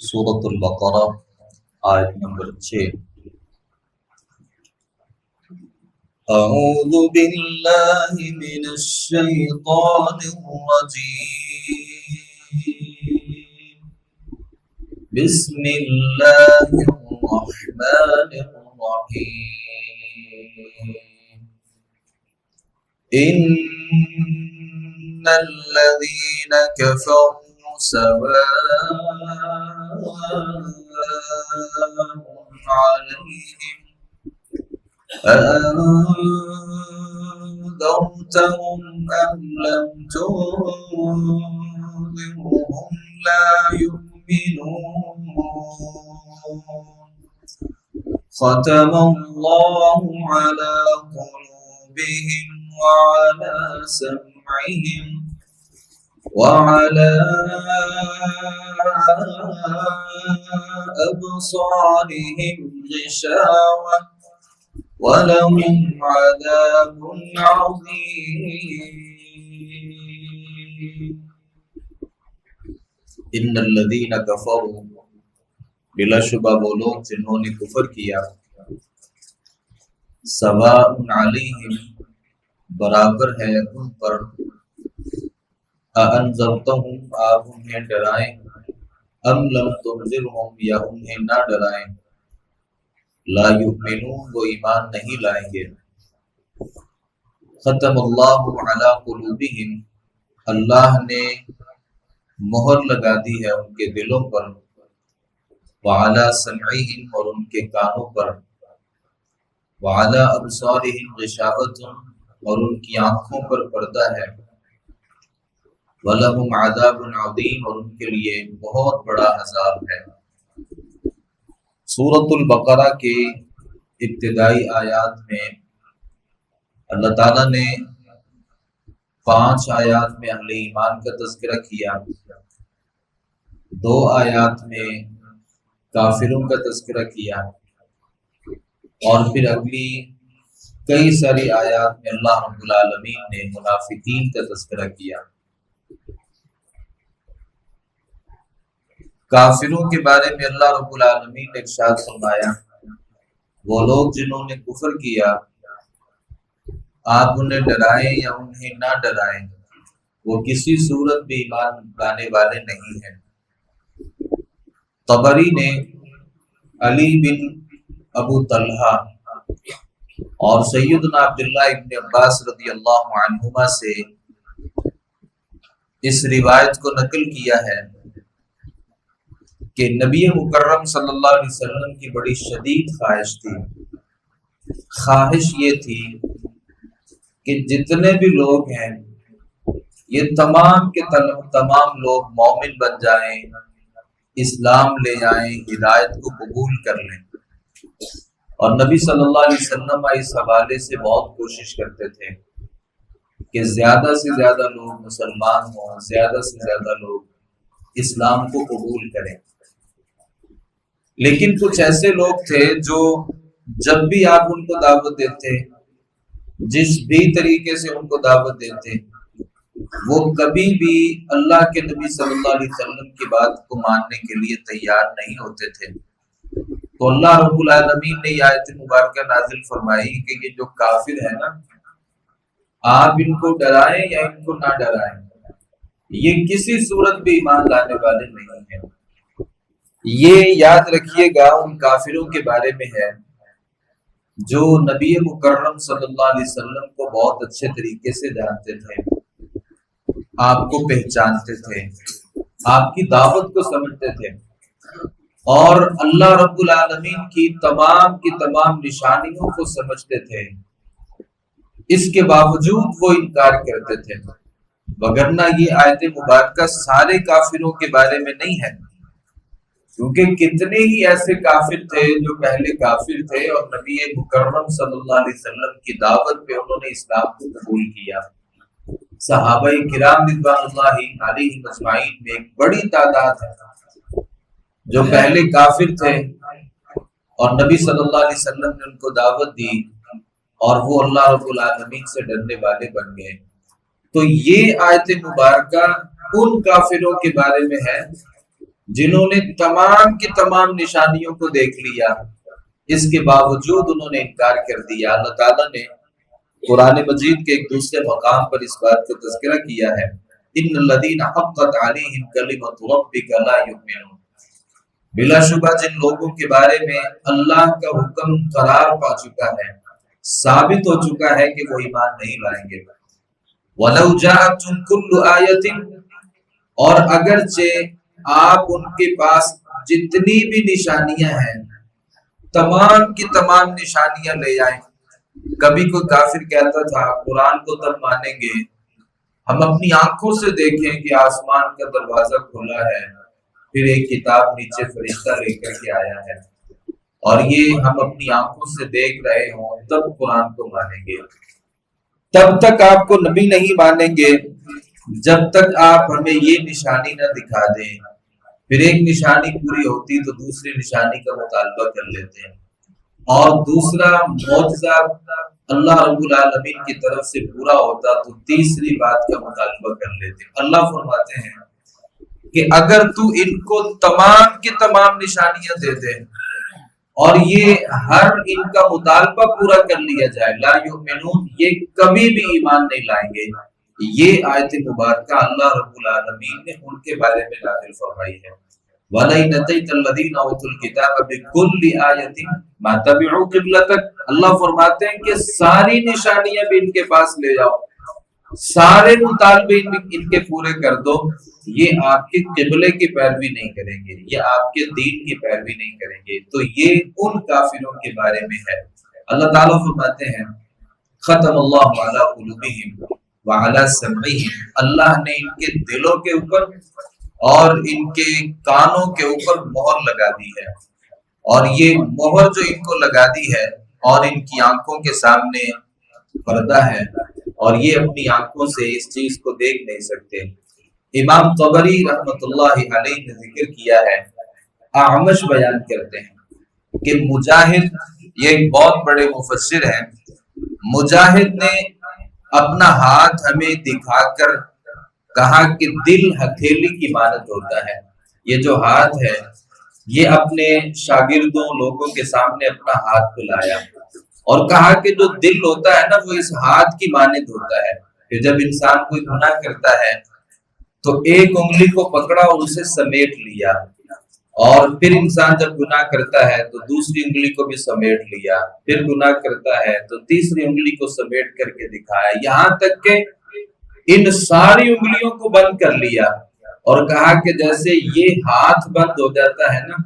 سورۃ البقرہ آیت نمبر 6۔ اعوذ باللہ من الشیطان الرجیم، بسم اللہ الرحمن الرحیم۔ ان الذین کفروا سواء علیہم أأنذرتهم أم لم تنذرهم لا يؤمنون۔ ختم الله على قلوبهم وعلى سمعهم وعلى أبصارهم غشاوة وَلَهُمْ عَذَابٌ عَظِيمٌ۔ ان الذین کفروا، بلا شبہ وہ لوگ جنہوں نے کفر کیا، سواء علیہم، برابر ہے ان پر، اَأَنذَرْتَهُمْ، آپ انہیں ڈرائیں، ام لم تنذرهم، یا انہیں نہ ڈرائیں، لا یؤمنون، وہ ایمان نہیں لائیں گے۔ ختم اللہ علی قلوبہم، اللہ نے مہر لگا دی ہے ان کے دلوں پر، وعلی سمعہم، اور ان کے کانوں پر، وعلی ابصارہم غشاوۃ، اور ان کی آنکھوں پر پردہ ہے، وَلَهُمْ عَذَابٌ عَظِيمٌ، اور ان کے لیے بہت بڑا عذاب ہے۔ سورۃ البقرہ کے ابتدائی آیات میں اللہ تعالیٰ نے 5 آیات میں اہل ایمان کا تذکرہ کیا، 2 آیات میں کافروں کا تذکرہ کیا، اور پھر اگلی کئی ساری آیات میں اللہ رب العالمین نے منافقین کا تذکرہ کیا۔ کافروں کے بارے میں اللہ رب العالمین نے ارشاد فرمایا، وہ لوگ جنہوں نے کفر کیا، آپ انہیں ڈرائیں یا انہیں نہ ڈرائیں، وہ کسی صورت بھی ایمان لانے والے نہیں ہیں۔ طبری نے علی بن ابو طلحہ اور سیدنا عبداللہ ابن عباس رضی اللہ عنہما سے اس روایت کو نقل کیا ہے کہ نبی مکرم صلی اللہ علیہ وسلم کی بڑی شدید خواہش تھی۔ خواہش یہ تھی کہ جتنے بھی لوگ ہیں یہ تمام کے تمام لوگ مومن بن جائیں، اسلام لے آئیں، ہدایت کو قبول کر لیں۔ اور نبی صلی اللہ علیہ وسلم اس حوالے سے بہت کوشش کرتے تھے کہ زیادہ سے زیادہ لوگ مسلمان ہوں، زیادہ سے زیادہ لوگ اسلام کو قبول کریں۔ لیکن کچھ ایسے لوگ تھے جو جب بھی آپ ان کو دعوت دیتے، جس بھی طریقے سے ان کو دعوت دیتے، وہ کبھی بھی اللہ کے نبی صلی اللہ علیہ وسلم کی بات کو ماننے کے لیے تیار نہیں ہوتے تھے۔ تو اللہ رب العالمین نے یہ آیت مبارکہ نازل فرمائی کہ یہ جو کافر ہے نا، آپ ان کو ڈرائیں یا ان کو نہ ڈرائیں، یہ کسی صورت بھی ایمان لانے والے نہیں ہیں۔ یہ یاد رکھیے گا ان کافروں کے بارے میں ہے جو نبی مکرم صلی اللہ علیہ وسلم کو بہت اچھے طریقے سے جانتے تھے، آپ کو پہچانتے تھے، آپ کی دعوت کو سمجھتے تھے، اور اللہ رب العالمین کی تمام نشانیوں کو سمجھتے تھے۔ اس کے باوجود وہ انکار کرتے تھے، وگرنہ یہ آیت مبارکہ سارے کافروں کے بارے میں نہیں ہے، کیونکہ کتنے ہی ایسے کافر تھے جو پہلے کافر تھے اور نبی مکرم صلی اللہ علیہ وسلم کی دعوت پہ انہوں نے اسلام کو قبول کیا۔ صحابہ کرام رضوان اللہ علیہم اجمعین میں ایک بڑی تعداد ہے جو پہلے کافر تھے اور نبی صلی اللہ علیہ وسلم نے ان کو دعوت دی اور وہ اللہ رب العالمین سے ڈرنے والے بن گئے۔ تو یہ آیت مبارکہ ان کافروں کے بارے میں ہے جنہوں نے تمام کی تمام نشانیوں کو دیکھ لیا، اس کے باوجود انہوں نے انکار کر دیا۔ اللہ تعالیٰ نے قرآن مجید کے ایک دوسرے مقام پر اس بات کا تذکرہ کیا ہے، ان الذین حقت علیہم کلمۃ ربک لا یؤمنون، بلا شبہ جن لوگوں کے بارے میں اللہ کا حکم قرار پا چکا ہے، ثابت ہو چکا ہے کہ وہ ایمان نہیں لائیں گے۔ وَلَوْ جَاءَتْهُمْ كُلُّ آیَةٍ، اور اگرچہ آپ ان کے پاس جتنی بھی نشانیاں ہیں تمام کی تمام نشانیاں لے آئیں۔ کبھی کوئی کافر کہتا تھا قرآن کو تب مانیں گے ہم اپنی آنکھوں سے دیکھیں کہ آسمان کا دروازہ کھلا ہے، پھر ایک کتاب نیچے فرشتہ لے کر کے آیا ہے، اور یہ ہم اپنی آنکھوں سے دیکھ رہے ہوں تب قرآن کو مانیں گے۔ تب تک آپ کو نبی نہیں مانیں گے جب تک آپ ہمیں یہ نشانی نہ دکھا دیں۔ پھر ایک نشانی پوری ہوتی تو دوسری نشانی کا مطالبہ کر لیتے ہیں، اور دوسرا معجزہ اللہ رب العالمین کی طرف سے پورا ہوتا تو تیسری بات کا مطالبہ کر لیتے۔ اللہ فرماتے ہیں کہ اگر تو ان کو تمام کی تمام نشانیاں دے دے اور یہ ہر ان کا مطالبہ پورا کر لیا جائے، لا یؤمنون، یہ کبھی بھی ایمان نہیں لائیں گے۔ یہ آیت مبارکہ اللہ رب العالمین نے ان کے بارے میں نازل فرمائی ہے۔ وَلَئِنْ أَتَيْتَ الَّذِينَ أُوتُوا الْكِتَابَ بِكُلِّ آیَةٍ مَا تَبِعُوا قِبْلَتَكَ، اللہ فرماتے ہیں کہ ساری نشانیاں بھی ان کے پاس لے جاؤ، سارے مطالبے ان کے پورے کر دو، یہ آپ کے قبلے کی پیروی نہیں کریں گے، یہ آپ کے دین کی پیروی نہیں کریں گے۔ تو یہ ان کافروں کے بارے میں ہے۔ اللہ تعالیٰ فرماتے ہیں ختم اللہ علی قلوبہم وعلی سمعہم، اللہ نے ان کے دلوں کے اوپر اور ان کے کانوں کے اوپر مہر لگا دی ہے، اور یہ مہر جو ان کو لگا دی ہے اور ان کی آنکھوں کے سامنے پردہ ہے، اور یہ اپنی آنکھوں سے اس چیز کو دیکھ نہیں سکتے۔ امام طبری رحمۃ اللہ علیہ نے ذکر کیا ہے، اعمش بیان کرتے ہیں کہ مجاہد، یہ ایک بہت بڑے مفسر ہیں، مجاہد نے اپنا ہاتھ ہمیں دکھا کر کہا کہ دل ہتھیلی کی مانند ہوتا ہے۔ یہ جو ہاتھ ہے یہ اپنے شاگردوں لوگوں کے سامنے اپنا ہاتھ پھیلایا اور کہا کہ جو دل ہوتا ہے نا وہ اس ہاتھ کی مانند ہوتا ہے، کہ جب انسان کوئی گناہ کرتا ہے تو ایک انگلی کو پکڑا اور اسے سمیٹ لیا، اور پھر انسان جب گناہ کرتا ہے تو دوسری انگلی کو بھی سمیٹ لیا، پھر گناہ کرتا ہے تو تیسری انگلی کو سمیٹ کر کے دکھایا، یہاں تک کہ ان ساری انگلیوں کو بند کر لیا اور کہا کہ جیسے یہ ہاتھ بند ہو جاتا ہے نا،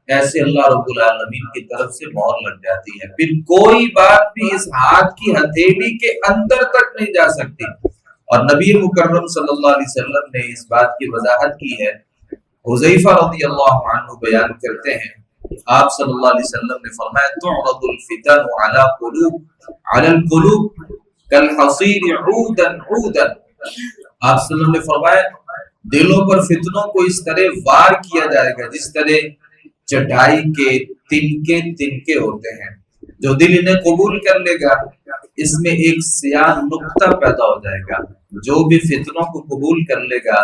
ایسے اللہ رب العالمین کی طرف سے مہر لگ جاتی ہے، پھر کوئی بات بھی اس ہاتھ کی ہتھیلی کے اندر تک نہیں جا سکتی۔ اور نبی مکرم صلی اللہ علیہ وسلم نے اس بات کی وضاحت کی ہے۔ حذیفہ رضی اللہ عنہ بیان کرتے ہیں، آپ صلی اللہ علیہ وسلم نے فرمایا تعرض الفتن علی القلوب کالحصیر عودا عودا، آپ صلی اللہ علیہ وسلم نے فرمایا دلوں پر فتنوں کو اس طرح وار کیا جائے گا جس طرح چٹائی کے تنکے ہوتے ہیں، جو دل انہیں قبول کر لے گا اس میں ایک سیاہ نقطہ پیدا ہو جائے گا، جو بھی فتنوں کو قبول کر لے گا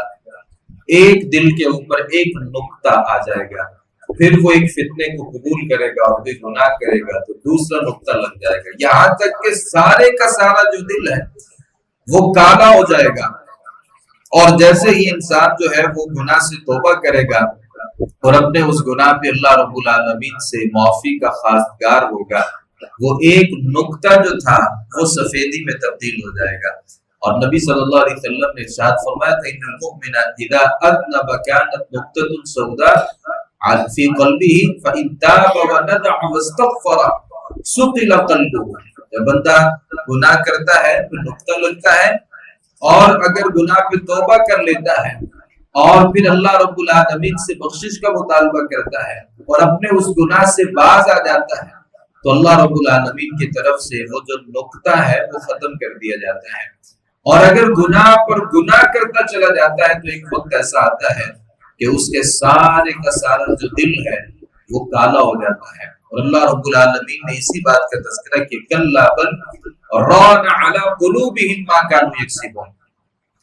ایک دل کے اوپر ایک نقطہ آ جائے گا، پھر وہ ایک فتنے کو قبول کرے گا اور کوئی گناہ کرے گا تو دوسرا نقطہ لگ جائے گا، یہاں تک کہ سارے کا سارا جو دل ہے وہ کالا ہو جائے گا۔ اور جیسے ہی انسان جو ہے وہ گناہ سے توبہ کرے گا اور اپنے اس گناہ پہ اللہ رب العالمین سے معافی کا خواستگار ہوگا، وہ ایک نقطہ جو تھا وہ سفیدی میں تبدیل ہو جائے گا۔ اور نبی صلی اللہ علیہ وسلم نے ارشاد فرمایا تھا ان المؤمن اذا اذنب كانت نقطة سوداء في قلبه فان تاب ونزع واستغفر سقل قلبه، جب بندہ گناہ کرتا ہے تو نقطہ لگتا ہے، اور اگر گناہ پہ توبہ کر لیتا ہے اور پھر اللہ رب العالمین سے بخشش کا مطالبہ کرتا ہے اور اپنے اس گناہ سے باز آ جاتا ہے تو اللہ رب العالمین کی طرف سے وہ جو نقطہ ہے وہ ختم کر دیا جاتا ہے۔ اور اگر گناہ پر گناہ کرتا چلا جاتا ہے تو ایک وقت ایسا آتا ہے کہ اس کے سارے کا سارا جو دل ہے وہ کالا ہو جاتا ہے، اور اللہ رب العالمین نے اسی بات کا تذکرہ کہ کلا بل ران علی قلوبہم ما کانوا یکسبون،